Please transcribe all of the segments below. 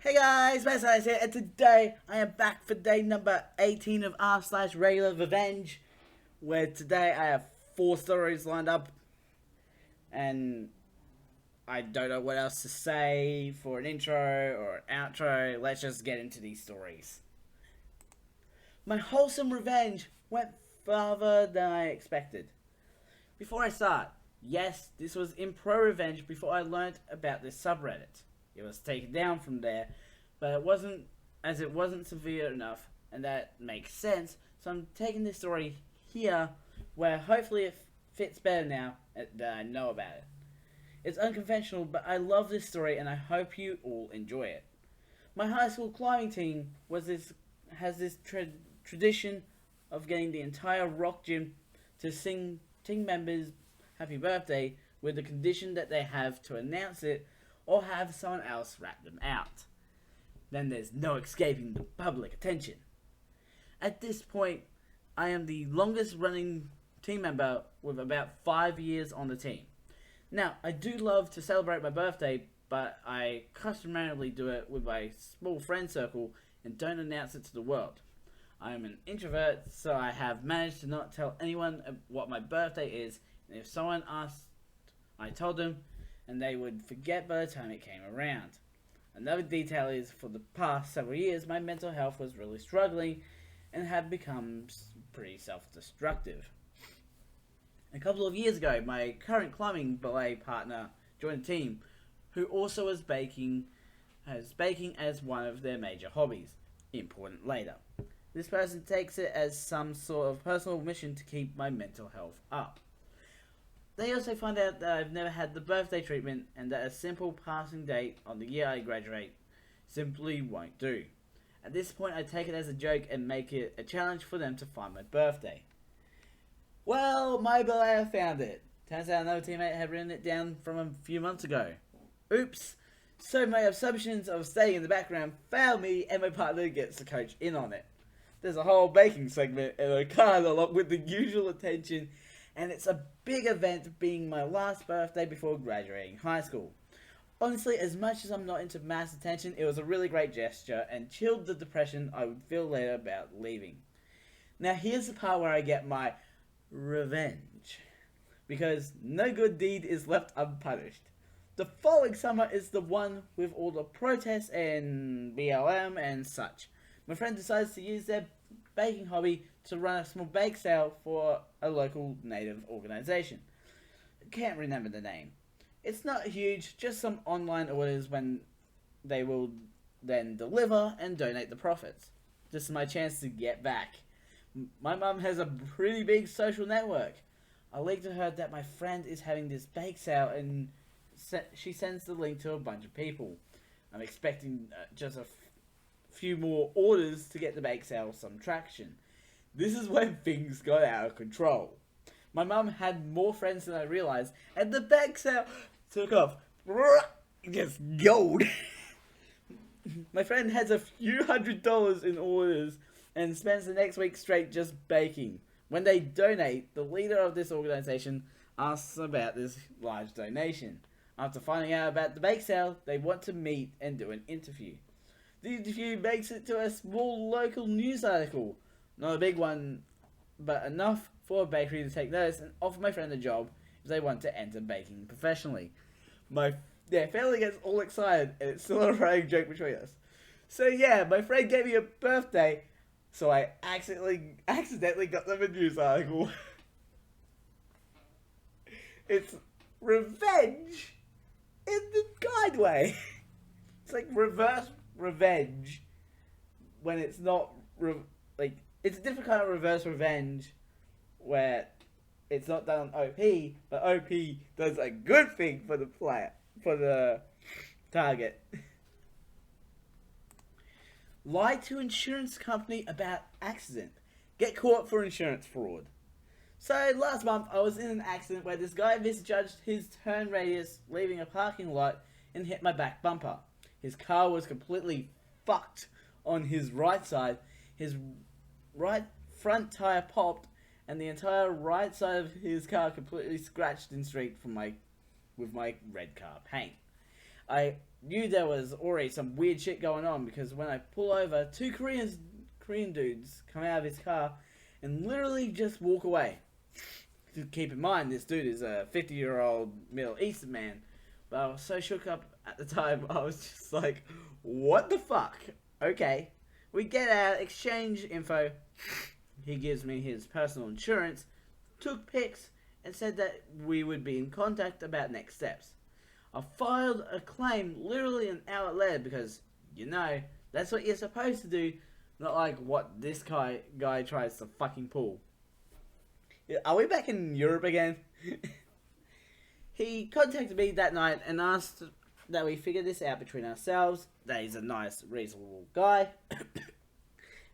Hey guys, Matt here, and today I am back for day number 18 of r/regular revenge, where today I have 4 stories lined up, and I don't know what else to say for an intro or an outro. Let's just get into these stories. My wholesome revenge went farther than I expected. Before I start, yes, this was in Pro Revenge before I learnt about this subreddit. It was taken down from there, but it wasn't severe enough, and that makes sense. So I'm taking this story here, where hopefully it fits better now that I know about it. It's unconventional, but I love this story, and I hope you all enjoy it. My high school climbing team has this tradition of getting the entire rock gym to sing team members happy birthday, with the condition that they have to announce it or have someone else rap them out. Then there's no escaping the public attention. At this point, I am the longest running team member with about 5 years on the team. Now, I do love to celebrate my birthday, but I customarily do it with my small friend circle and don't announce it to the world. I am an introvert, so I have managed to not tell anyone what my birthday is, and if someone asked, I told them, and they would forget by the time it came around. Another detail is, for the past several years, my mental health was really struggling and had become pretty self-destructive. A couple of years ago, my current climbing ballet partner joined the team, who also has baking as one of their major hobbies. Important later. This person takes it as some sort of personal mission to keep my mental health up. They also find out that I've never had the birthday treatment, and that a simple passing date on the year I graduate simply won't do. At this point, I take it as a joke and make it a challenge for them to find my birthday. Well, my ballet found it. Turns out another teammate had written it down from a few months ago. Oops. So my assumptions of staying in the background fail me, and my partner gets the coach in on it. There's a whole baking segment and a card along with the usual attention, and it's a big event, being my last birthday before graduating high school. Honestly, as much as I'm not into mass attention, it was a really great gesture and chilled the depression I would feel later about leaving. Now here's the part where I get my revenge, because no good deed is left unpunished. The following summer is the one with all the protests and BLM and such. My friend decides to use their baking hobby to run a small bake sale for a local native organization. Can't remember the name. It's not huge, just some online orders when they will then deliver and donate the profits. This is my chance to get back. My mum has a pretty big social network. I leaked to her that my friend is having this bake sale, and she sends the link to a bunch of people. I'm expecting just a few more orders to get the bake sale some traction. This is when things got out of control. My mum had more friends than I realized, and the bake sale took off. Just gold. My friend has a few $100s in orders and spends the next week straight just baking. When they donate, the leader of this organization asks about this large donation. After finding out about the bake sale, they want to meet and do an interview. The interview makes it to a small local news article. Not a big one, but enough for a bakery to take notice and offer my friend a job if they want to enter baking professionally. My family gets all excited, and it's still a running joke between us. So yeah, my friend gave me a birthday, so I accidentally got them a news article. It's revenge in the kind way. It's like reverse revenge when it's not it's a different kind of reverse revenge where it's not done on OP, but OP does a good thing for the player, for the target. Lie to insurance company about accident. Get caught for insurance fraud. So last month I was in an accident where this guy misjudged his turn radius, leaving a parking lot, and hit my back bumper. His car was completely fucked on his right side. His right front tire popped, and the entire right side of his car completely scratched and streaked with my red car paint. I knew there was already some weird shit going on because when I pull over, two Korean dudes come out of his car and literally just walk away. To keep in mind, this dude is a 50-year-old Middle Eastern man. But I was so shook up at the time, I was just like, what the fuck? Okay. We get out, exchange info. He gives me his personal insurance, took pics, and said that we would be in contact about next steps. I filed a claim literally an hour later because, you know, that's what you're supposed to do, not like what this guy tries to fucking pull. Are we back in Europe again? He contacted me that night and asked that we figure this out between ourselves, that he's a nice, reasonable guy,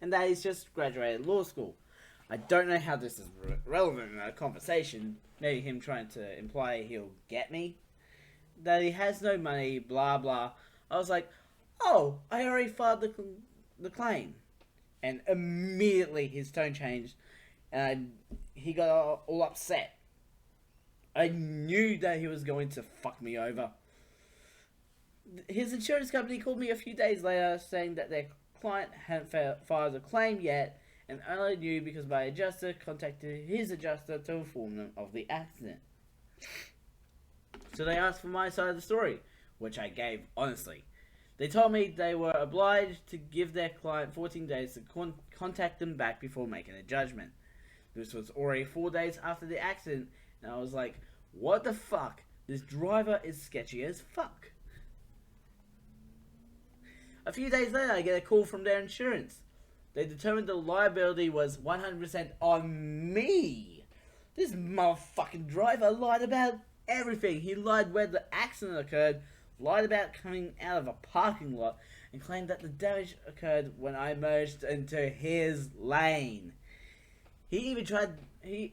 and that he's just graduated law school. I don't know how this is relevant in a conversation, maybe him trying to imply he'll get me, that he has no money, blah blah. I was like, oh, I already filed the claim. And immediately his tone changed, and he got all upset. I knew that he was going to fuck me over. His insurance company called me a few days later saying that their client hadn't filed a claim yet and only knew because my adjuster contacted his adjuster to inform them of the accident. So they asked for my side of the story, which I gave honestly. They told me they were obliged to give their client 14 days to contact them back before making a judgment. This was already 4 days after the accident, and I was like, what the fuck? This driver is sketchy as fuck. A few days later, I get a call from their insurance. They determined the liability was 100% on me. This motherfucking driver lied about everything. He lied where the accident occurred, lied about coming out of a parking lot, and claimed that the damage occurred when I merged into his lane. He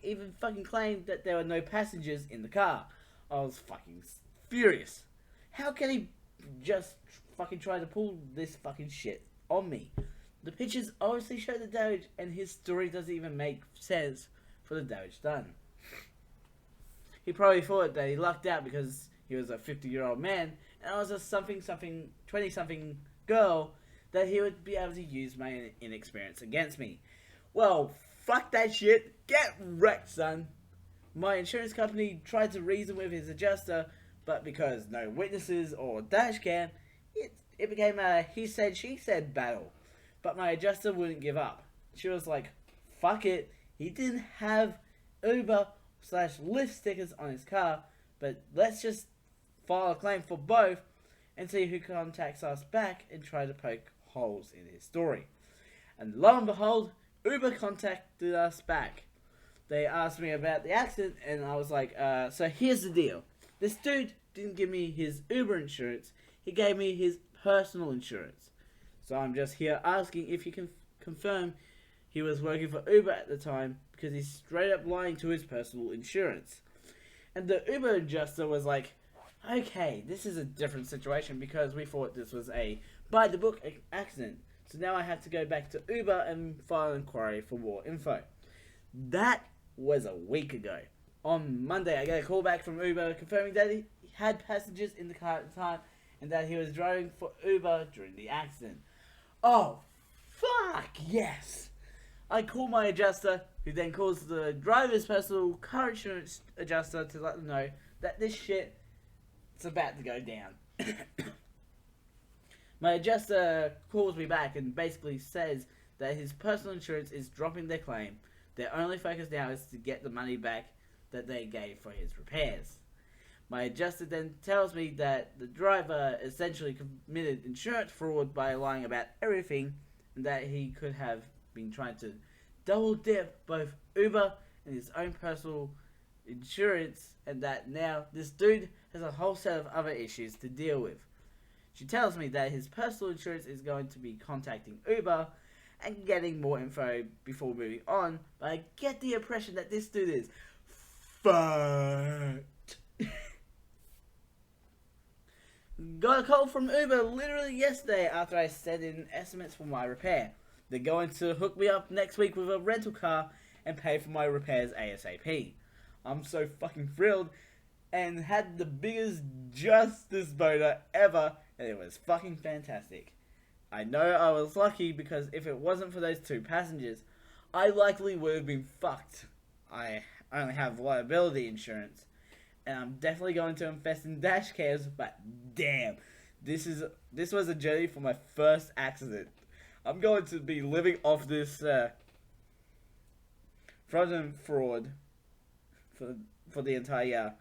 even fucking claimed that there were no passengers in the car. I was fucking furious. How can he just fucking try to pull this fucking shit on me? The pictures obviously show the damage, and his story doesn't even make sense for the damage done. He probably thought that he lucked out because he was a 50-year-old man, and I was a 20-something girl, that he would be able to use my inexperience against me. Well, fuck that shit. Get wrecked, son. My insurance company tried to reason with his adjuster, but because no witnesses or dash cam, it became a he said, she said battle. But my adjuster wouldn't give up. She was like, fuck it. He didn't have Uber/Lyft stickers on his car, but let's just file a claim for both and see who contacts us back and try to poke holes in his story. And lo and behold, Uber contacted us back. They asked me about the accident, and I was like, so here's the deal. This dude didn't give me his Uber insurance. He gave me his personal insurance. So I'm just here asking if you can confirm he was working for Uber at the time, because he's straight up lying to his personal insurance. And the Uber adjuster was like, okay, this is a different situation because we thought this was a by-the-book accident. So now I have to go back to Uber and file an inquiry for more info. That was a week ago. On Monday, I get a call back from Uber confirming that he had passengers in the car at the time and that he was driving for Uber during the accident. Oh, fuck yes! I call my adjuster, who then calls the driver's personal car insurance adjuster to let them know that this shit is about to go down. My adjuster calls me back and basically says that his personal insurance is dropping their claim. Their only focus now is to get the money back that they gave for his repairs. My adjuster then tells me that the driver essentially committed insurance fraud by lying about everything, and that he could have been trying to double dip both Uber and his own personal insurance, and that now this dude has a whole set of other issues to deal with. She tells me that his personal insurance is going to be contacting Uber and getting more info before moving on, but I get the impression that this dude is fucked. Got a call from Uber literally yesterday after I sent in estimates for my repair. They're going to hook me up next week with a rental car and pay for my repairs ASAP. I'm so fucking thrilled and had the biggest justice boner ever and it was fucking fantastic. I know I was lucky because if it wasn't for those two passengers, I likely would have been fucked. I only have liability insurance, and I'm definitely going to invest in dash cams, but damn, this was a journey for my first accident. I'm going to be living off this fraudulent fraud for the entire year.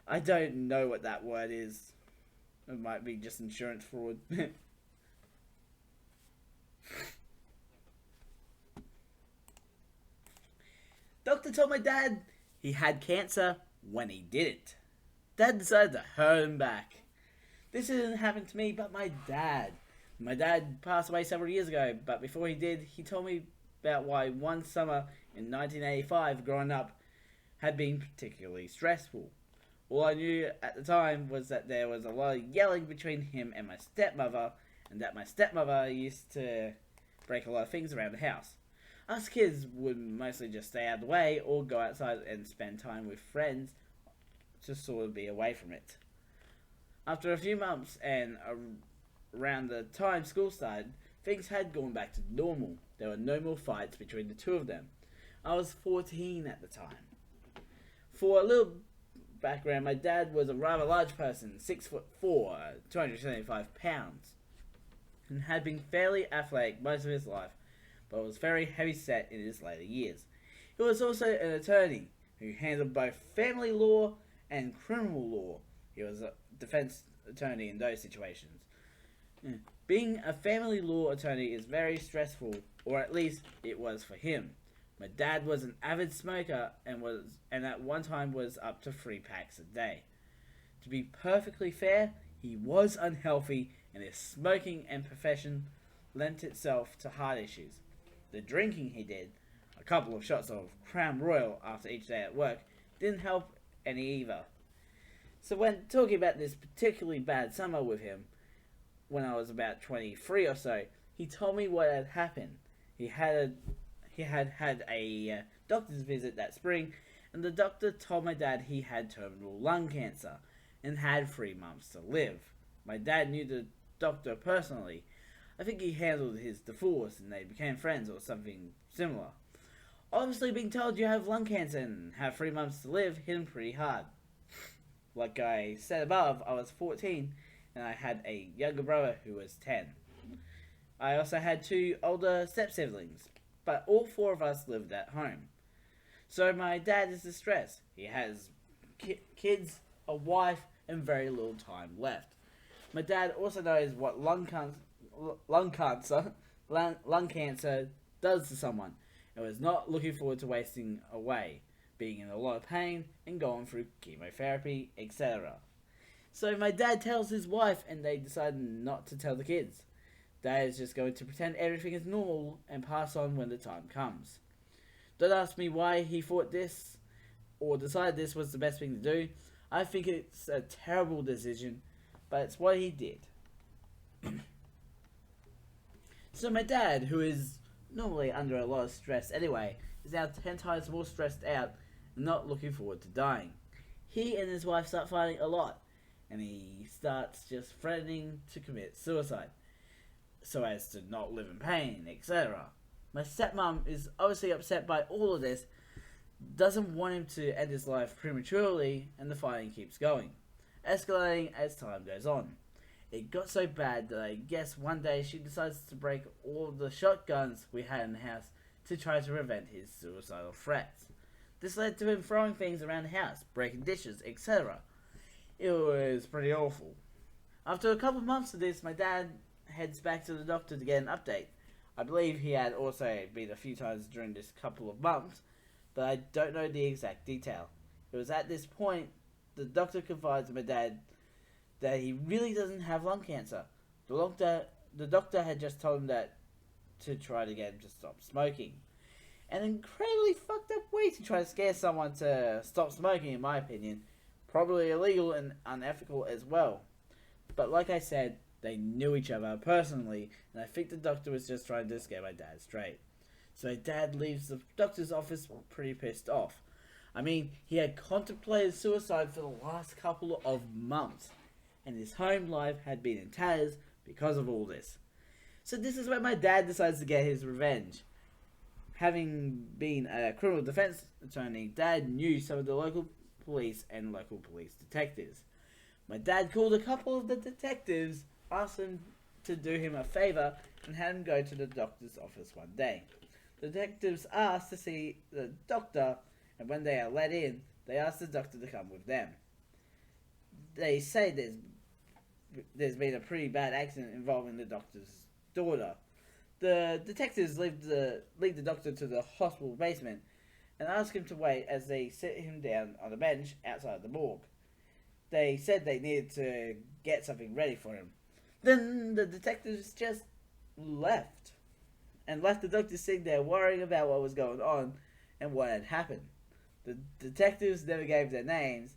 I don't know what that word is. It might be just insurance fraud. Doctor told my dad he had cancer when he didn't. Dad decided to hurt him back. This didn't happen to me, but my dad. My dad passed away several years ago, but before he did, he told me about why one summer in 1985 growing up had been particularly stressful. All I knew at the time was that there was a lot of yelling between him and my stepmother, and that my stepmother used to break a lot of things around the house. Us kids would mostly just stay out of the way or go outside and spend time with friends to sort of be away from it. After a few months and around the time school started, things had gone back to normal. There were no more fights between the two of them. I was 14 at the time. For a little background, my dad was a rather large person, 6'4", 275 pounds, and had been fairly athletic most of his life, but was very heavy set in his later years. He was also an attorney who handled both family law and criminal law. He was a defense attorney in those situations. Being a family law attorney is very stressful, or at least it was for him. My dad was an avid smoker and at one time was up to 3 packs a day. To be perfectly fair, he was unhealthy, and his smoking and profession lent itself to heart issues. The drinking he did, a couple of shots of Crown Royal after each day at work, didn't help any either. So when talking about this particularly bad summer with him, when I was about 23 or so, he told me what had happened. He had had a doctor's visit that spring, and the doctor told my dad he had terminal lung cancer and had 3 months to live. My dad knew the doctor personally. I think he handled his divorce and they became friends or something similar. Obviously, being told you have lung cancer and have 3 months to live hit him pretty hard. Like I said above, I was 14 and I had a younger brother who was 10. I also had 2 older step-siblings, but all 4 of us lived at home. So my dad is distressed. He has kids, a wife, and very little time left. My dad also knows what lung cancer does to someone, and was not looking forward to wasting away, being in a lot of pain and going through chemotherapy, etc. So my dad tells his wife, and they decide not to tell the kids. Dad is just going to pretend everything is normal and pass on when the time comes. Don't ask me why he thought this or decided this was the best thing to do. I think it's a terrible decision, but it's what he did. So my dad, who is normally under a lot of stress anyway, is now 10 times more stressed out and not looking forward to dying. He and his wife start fighting a lot, and he starts just threatening to commit suicide, so as to not live in pain, etc. My stepmom is obviously upset by all of this, doesn't want him to end his life prematurely, and the fighting keeps going, escalating as time goes on. It got so bad that I guess one day she decides to break all the shotguns we had in the house to try to prevent his suicidal threats. This led to him throwing things around the house, breaking dishes, etc. It was pretty awful. After a couple of months of this, my dad heads back to the doctor to get an update. I believe he had also been a few times during this couple of months, but I don't know the exact detail. It was at this point the doctor confides to my dad that he really doesn't have lung cancer. The doctor had just told him that to try to get him to stop smoking. An incredibly fucked up way to try to scare someone to stop smoking, in my opinion. Probably illegal and unethical as well. But like I said, they knew each other personally, and I think the doctor was just trying to scare my dad straight. So my dad leaves the doctor's office pretty pissed off. I mean, he had contemplated suicide for the last couple of months. and his home life had been in tatters because of all this. So this is where my dad decides to get his revenge. Having been a criminal defense attorney, Dad knew some of the local police and local police detectives. My dad called a couple of the detectives, asked them to do him a favor, and had him go to the doctor's office one day. The detectives asked to see the doctor, and when they are let in, they asked the doctor to come with them. They say there's been a pretty bad accident involving the doctor's daughter. The detectives lead the doctor to the hospital basement and ask him to wait as they sit him down on a bench outside the morgue. They said they needed to get something ready for him. Then the detectives just left the doctor sitting there worrying about what was going on and what had happened. The detectives never gave their names,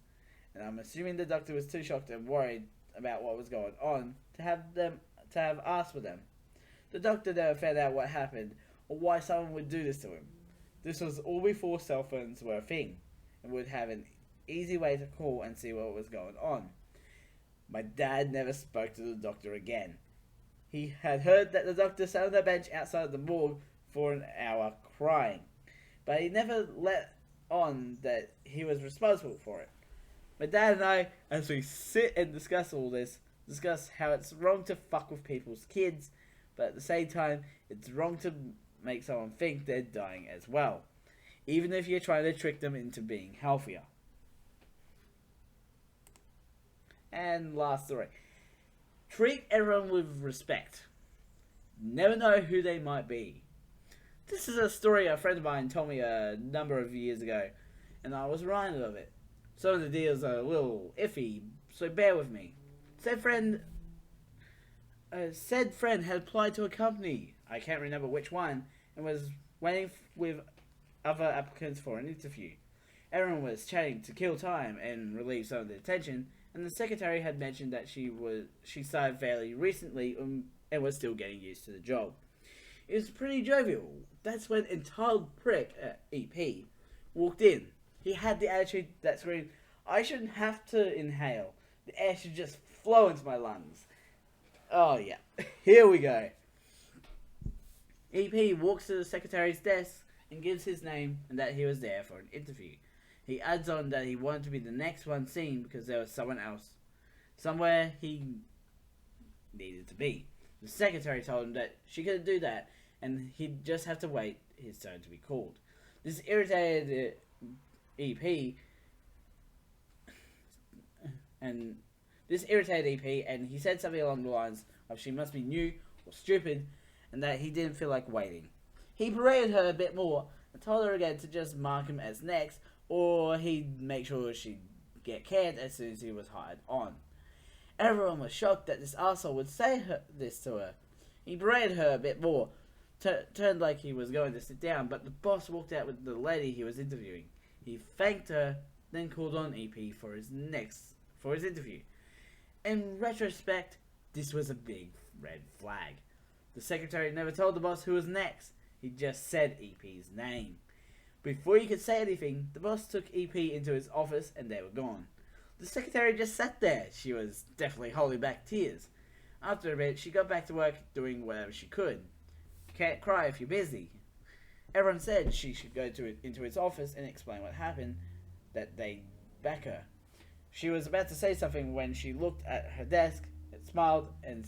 and I'm assuming the doctor was too shocked and worried about what was going on to have asked for them. The doctor never found out what happened or why someone would do this to him. This was all before cell phones were a thing and would have an easy way to call and see what was going on. My dad never spoke to the doctor again. He had heard that the doctor sat on the bench outside the morgue for an hour crying, but he never let on that he was responsible for it. My dad and I, as we sit and discuss all this, discuss how it's wrong to fuck with people's kids, but at the same time, it's wrong to make someone think they're dying as well, even if you're trying to trick them into being healthier. And last story. Treat everyone with respect. Never know who they might be. This is a story a friend of mine told me a number of years ago, and I was reminded of it. Some of the deals are a little iffy, so bear with me. Said friend had applied to a company, I can't remember which one, and was waiting with other applicants for an interview. Everyone was chatting to kill time and relieve some of the tension, and the secretary had mentioned that she started fairly recently and was still getting used to the job. It was pretty jovial. That's when entitled prick EP walked in. He had the attitude that screamed, "I shouldn't have to inhale. The air should just flow into my lungs." Oh yeah, here we go. EP walks to the secretary's desk and gives his name and that he was there for an interview. He adds on that he wanted to be the next one seen because there was someone else, somewhere he needed to be. The secretary told him that she couldn't do that and he'd just have to wait his turn to be called. This irritated EP and he said something along the lines of she must be new or stupid and that he didn't feel like waiting. He berated her a bit more and told her again to just mark him as next or he'd make sure she'd get canned as soon as he was hired on. Everyone was shocked that this arsehole would say this to her. He berated her a bit more, turned like he was going to sit down, but the boss walked out with the lady he was interviewing. He thanked her, then called on EP for his interview. In retrospect, this was a big red flag. The secretary never told the boss who was next. He just said EP's name. Before he could say anything, the boss took EP into his office and they were gone. The secretary just sat there. She was definitely holding back tears. After a bit, she got back to work doing whatever she could. You can't cry if you're busy. Everyone said she should go into his office and explain what happened, that they'd back her. She was about to say something when she looked at her desk, and smiled, and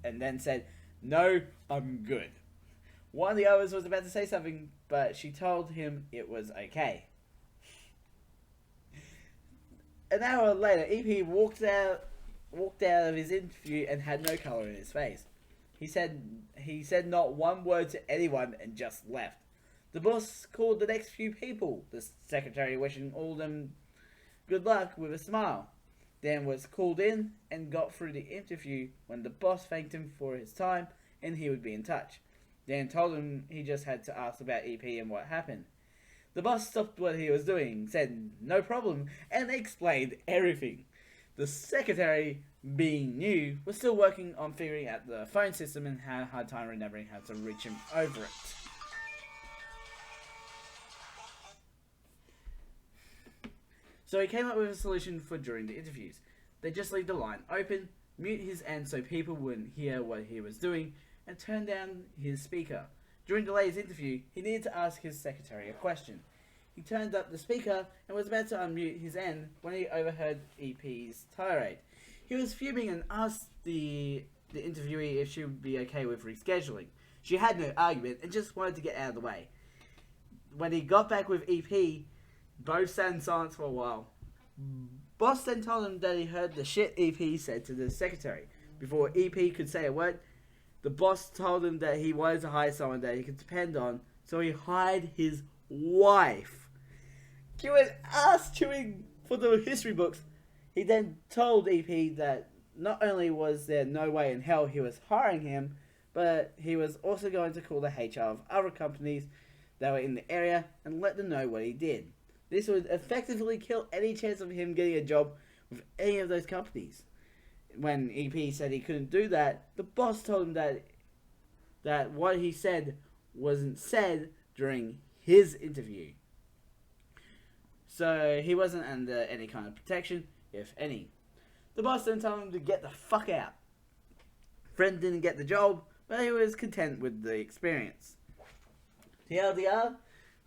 then said, "No, I'm good." One of the others was about to say something, but she told him it was okay. An hour later, EP walked out of his interview and had no colour in his face. He said not one word to anyone and just left. The boss called the next few people, the secretary wishing all them good luck with a smile. Dan was called in and got through the interview when the boss thanked him for his time and he would be in touch. Dan told him he just had to ask about EP and what happened. The boss stopped what he was doing, said no problem, and explained everything. The secretary, being new, was still working on figuring out the phone system and had a hard time remembering how to reach him over it. So he came up with a solution for during the interviews. They just leave the line open, mute his end so people wouldn't hear what he was doing, and turn down his speaker. During the latest interview, he needed to ask his secretary a question. He turned up the speaker and was about to unmute his end when he overheard EP's tirade. He was fuming and asked the interviewee if she would be okay with rescheduling. She had no argument and just wanted to get out of the way. When he got back with EP, both sat in silence for a while. Boss then told him that he heard the shit EP said to the secretary. Before EP could say a word, the boss told him that he wanted to hire someone that he could depend on, so he hired his wife. Queuing ass chewing for the history books. He then told EP that not only was there no way in hell he was hiring him, but he was also going to call the HR of other companies that were in the area and let them know what he did. This would effectively kill any chance of him getting a job with any of those companies. When EP said he couldn't do that, the boss told him that what he said wasn't said during his interview. So he wasn't under any kind of protection, if any. The boss then told him to get the fuck out. Friend didn't get the job, but he was content with the experience. TLDR,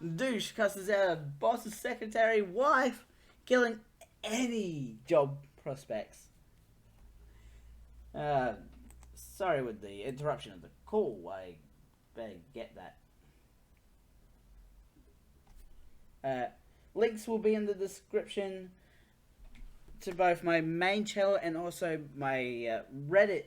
the douche cusses out a boss's secretary wife, killing any job prospects. Sorry with the interruption of the call, I better get that. Links will be in the description to both my main channel and also my Reddit,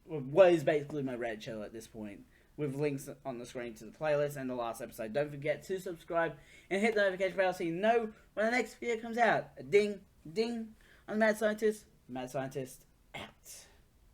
what is basically my Reddit channel at this point, with links on the screen to the playlist and the last episode. Don't forget to subscribe and hit the notification bell so you know when the next video comes out. A ding, ding. I'm the Mad Scientist. Mad Scientist out.